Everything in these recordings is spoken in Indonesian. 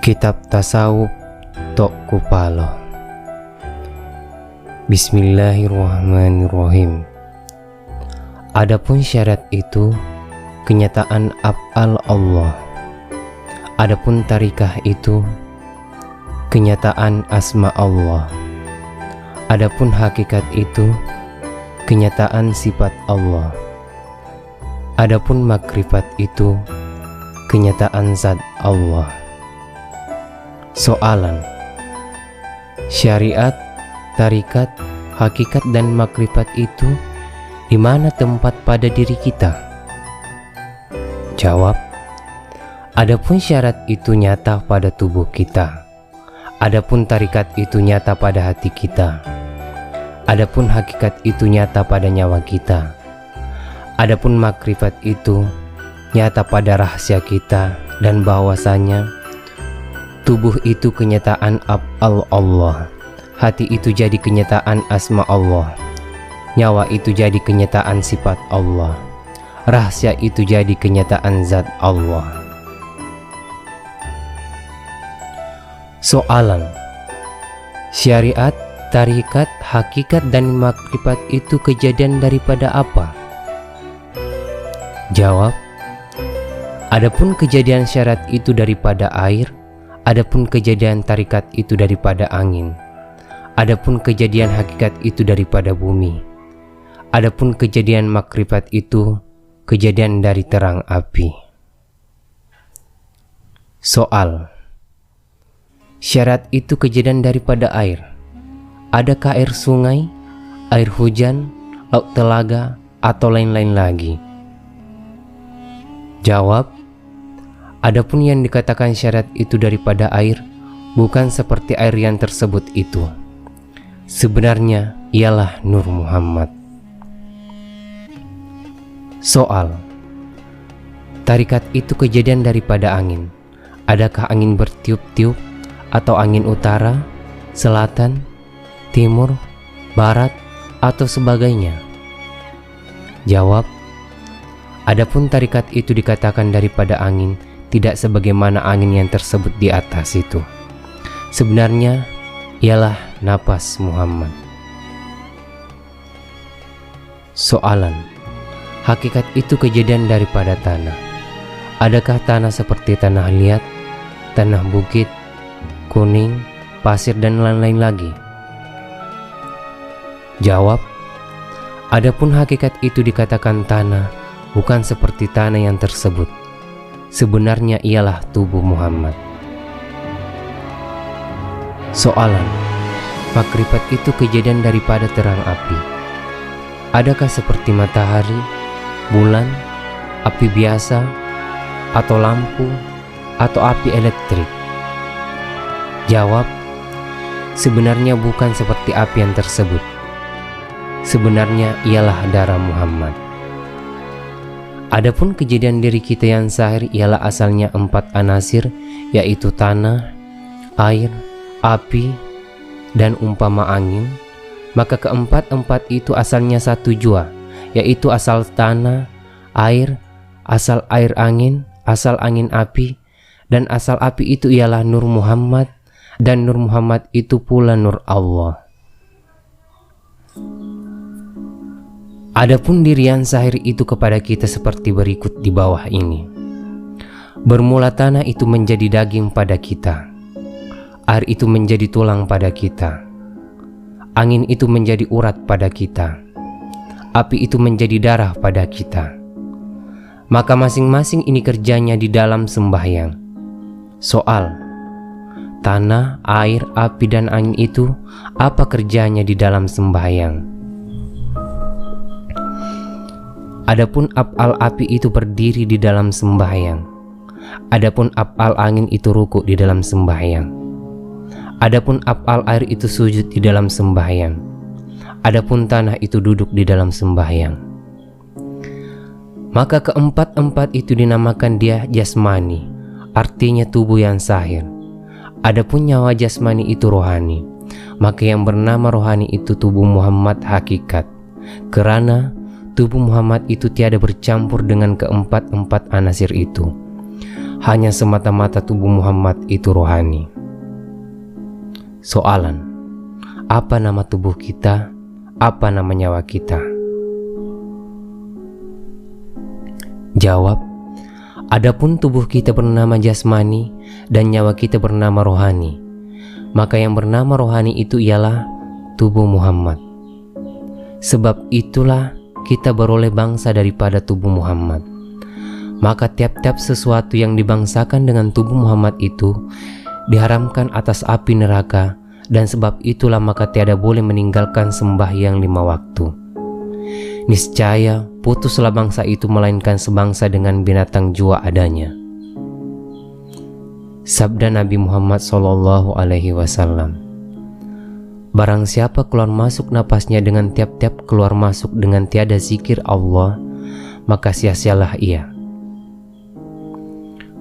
Kitab Tasawuf Tok Kupalo. Bismillahirrahmanirrahim. Adapun syarat itu kenyataan af'al Allah. Adapun tarikah itu kenyataan asma Allah. Adapun hakikat itu kenyataan sifat Allah. Adapun makrifat itu kenyataan zat Allah. Soalan: syariat, tarikat, hakikat dan makrifat itu di mana tempat pada diri kita? Jawab: adapun syarat itu nyata pada tubuh kita. Adapun tarikat itu nyata pada hati kita. Adapun hakikat itu nyata pada nyawa kita. Adapun makrifat itu nyata pada rahasia kita, dan bahwasanya tubuh itu kenyataan af'al Allah, hati itu jadi kenyataan asma Allah, nyawa itu jadi kenyataan sifat Allah, rahasia itu jadi kenyataan zat Allah. Soalan: syariat, tarikat, hakikat dan makrifat itu kejadian daripada apa? Jawab: adapun kejadian syarat itu daripada air. Adapun kejadian tarikat itu daripada angin. Adapun kejadian hakikat itu daripada bumi. Adapun kejadian makrifat itu kejadian dari terang api. Soal: syarat itu kejadian daripada air. Adakah air sungai, air hujan, laut telaga, atau lain-lain lagi? Jawab: adapun yang dikatakan syarat itu daripada air, bukan seperti air yang tersebut itu. Sebenarnya ialah Nur Muhammad. Soal: tarikat itu kejadian daripada angin. Adakah angin bertiup-tiup, atau angin utara, selatan, timur, barat, atau sebagainya? Jawab: adapun tarikat itu dikatakan daripada angin, tidak sebagaimana angin yang tersebut di atas itu. Sebenarnya ialah napas Muhammad. Soalan: hakikat itu kejadian daripada tanah. Adakah tanah seperti tanah liat, tanah bukit, kuning, pasir dan lain-lain lagi? Jawab: adapun hakikat itu dikatakan tanah, bukan seperti tanah yang tersebut. Sebenarnya ialah tubuh Muhammad. Soalan: makrifat itu kejadian daripada terang api. Adakah seperti matahari, bulan, api biasa, atau lampu, atau api elektrik? Jawab: sebenarnya bukan seperti api yang tersebut. Sebenarnya ialah darah Muhammad. Adapun kejadian diri kita yang zahir ialah asalnya 4 anasir, yaitu tanah, air, api, dan umpama angin. Maka keempat-empat itu asalnya satu jua, yaitu asal tanah, air, asal air angin, asal angin api, dan asal api itu ialah Nur Muhammad, dan Nur Muhammad itu pula Nur Allah. Adapun dirian zahir itu kepada kita seperti berikut di bawah ini. Bermula tanah itu menjadi daging pada kita. Air itu menjadi tulang pada kita. Angin itu menjadi urat pada kita. Api itu menjadi darah pada kita. Maka masing-masing ini kerjanya di dalam sembahyang. Soal: tanah, air, api dan angin itu apa kerjanya di dalam sembahyang? Adapun af'al api itu berdiri di dalam sembahyang. Adapun af'al angin itu rukuk di dalam sembahyang. Adapun af'al air itu sujud di dalam sembahyang. Adapun tanah itu duduk di dalam sembahyang. Maka keempat-empat itu dinamakan dia jasmani, artinya tubuh yang zahir. Adapun nyawa jasmani itu rohani, maka yang bernama rohani itu tubuh Muhammad hakikat. Kerana tubuh Muhammad itu tiada bercampur dengan keempat-empat anasir itu. hanya semata-mata tubuh Muhammad itu rohani. Soalan, apa nama tubuh kita? Apa nama nyawa kita? Jawab, adapun tubuh kita bernama jasmani dan nyawa kita bernama rohani, maka yang bernama rohani itu ialah tubuh Muhammad. Sebab itulah kita beroleh bangsa daripada tubuh Muhammad. Maka tiap-tiap sesuatu yang dibangsakan dengan tubuh Muhammad itu diharamkan atas api neraka, dan sebab itulah maka tiada boleh meninggalkan sembahyang 5 waktu. Niscaya putuslah bangsa itu melainkan sebangsa dengan binatang jua adanya. Sabda Nabi Muhammad SAW, barang siapa keluar masuk napasnya dengan tiap-tiap keluar masuk dengan tiada zikir Allah, maka sia-sialah ia.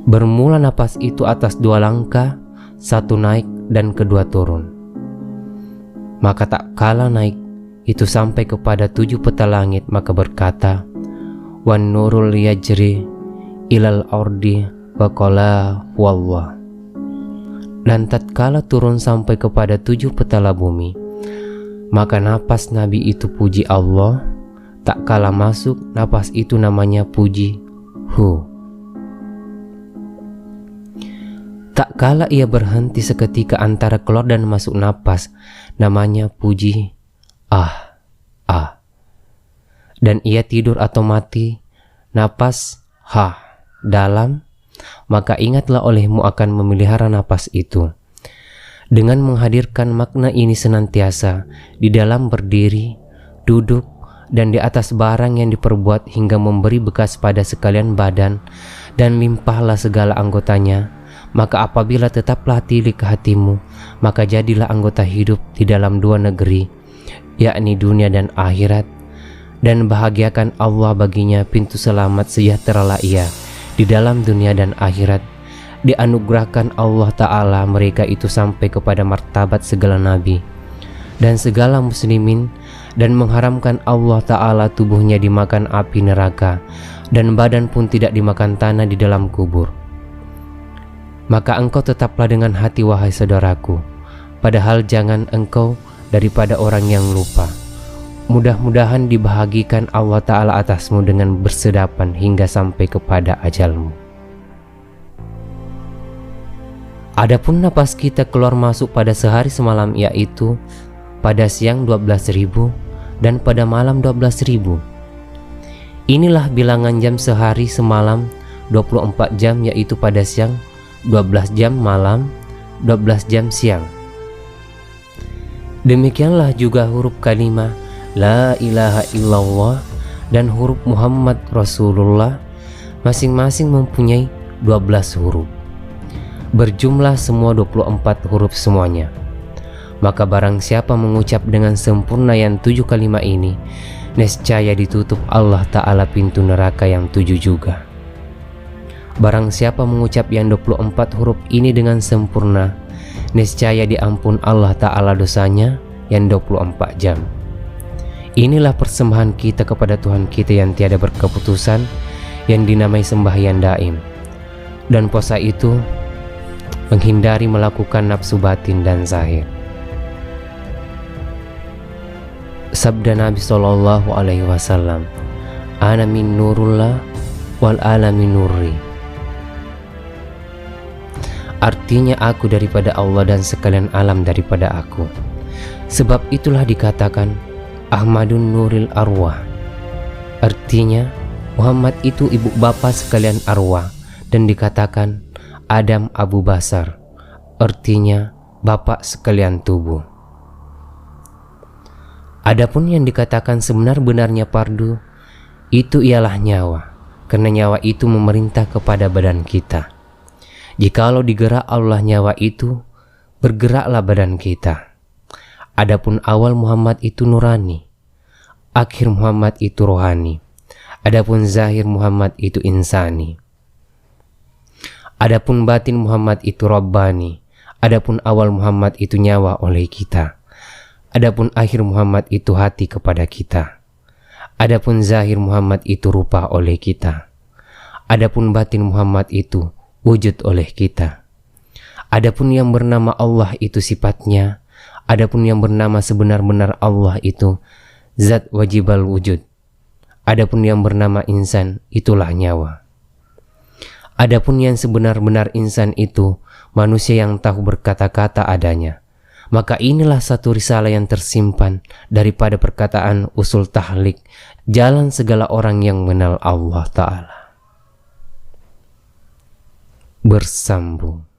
Bermula napas itu atas 2 langkah, 1 naik dan kedua turun. Maka tak kala naik itu sampai kepada 7 peta langit, maka berkata, wan nurul yajri ilal ardi wa qala wallah. Dan tatkala turun sampai kepada 7 petala bumi, maka napas Nabi itu puji Allah, tak kala masuk napas itu namanya puji Hu. Tak kala ia berhenti seketika antara keluar dan masuk napas, namanya puji Ah. Dan ia tidur atau mati, napas Ha dalam, maka ingatlah olehmu akan memelihara napas itu, dengan menghadirkan makna ini senantiasa di dalam berdiri, duduk, dan di atas barang yang diperbuat hingga memberi bekas pada sekalian badan, dan limpahlah segala anggotanya. Maka apabila tetaplah tilik ke hatimu, maka jadilah anggota hidup di dalam 2 negeri, yakni dunia dan akhirat, dan bahagiakan Allah baginya pintu selamat, sejahteralah ia di dalam dunia dan akhirat. Dianugerahkan Allah Ta'ala mereka itu sampai kepada martabat segala nabi dan segala muslimin, dan mengharamkan Allah Ta'ala tubuhnya dimakan api neraka, dan badan pun tidak dimakan tanah di dalam kubur. Maka engkau tetaplah dengan hati, wahai saudaraku, padahal jangan engkau daripada orang yang lupa. Mudah-mudahan dibahagikan Allah Ta'ala atasmu dengan bersedapan hingga sampai kepada ajalmu. Adapun napas kita keluar masuk pada sehari semalam, yaitu pada siang 12.000 dan pada malam 12.000. Inilah bilangan jam sehari semalam, 24 jam, yaitu pada siang 12 jam, malam 12 jam siang. Demikianlah juga huruf kalimah La ilaha illallah dan huruf Muhammad Rasulullah masing-masing mempunyai 12 huruf, berjumlah semua 24 huruf semuanya. Maka barang siapa mengucap dengan sempurna yang 7 kalimat ini, nescaya ditutup Allah Ta'ala pintu neraka yang 7 juga. Barang siapa mengucap yang 24 huruf ini dengan sempurna, nescaya diampun Allah Ta'ala dosanya yang 24 jam. Inilah persembahan kita kepada Tuhan kita yang tiada berkeputusan, yang dinamai sembahyang daim. Dan puasa itu menghindari melakukan nafsu batin dan zahir. Sabda Nabi SAW, ana min nurullah wal ala min nurri. Artinya aku daripada Allah dan sekalian alam daripada aku. Sebab itulah dikatakan Ahmadun Nuril Arwah. Artinya Muhammad itu ibu bapa sekalian arwah, dan dikatakan Adam Abu Basar. Artinya bapak sekalian tubuh. Adapun yang dikatakan sebenar-benarnya fardu, itu ialah nyawa, karena nyawa itu memerintah kepada badan kita. Jikalau digerak Allah nyawa itu, bergeraklah badan kita. Adapun awal Muhammad itu nurani, akhir Muhammad itu rohani. Adapun zahir Muhammad itu insani. Adapun batin Muhammad itu rabbani. Adapun awal Muhammad itu nyawa oleh kita. Adapun akhir Muhammad itu hati kepada kita. Adapun zahir Muhammad itu rupa oleh kita. Adapun batin Muhammad itu wujud oleh kita. Adapun yang bernama Allah itu sifatnya, adapun yang bernama sebenar-benar Allah itu zat wajibal wujud. Adapun yang bernama insan itulah nyawa. Adapun yang sebenar-benar insan itu manusia yang tahu berkata-kata adanya. Maka inilah satu risalah yang tersimpan daripada perkataan usul tahlik, jalan segala orang yang mengenal Allah Ta'ala. Bersambung.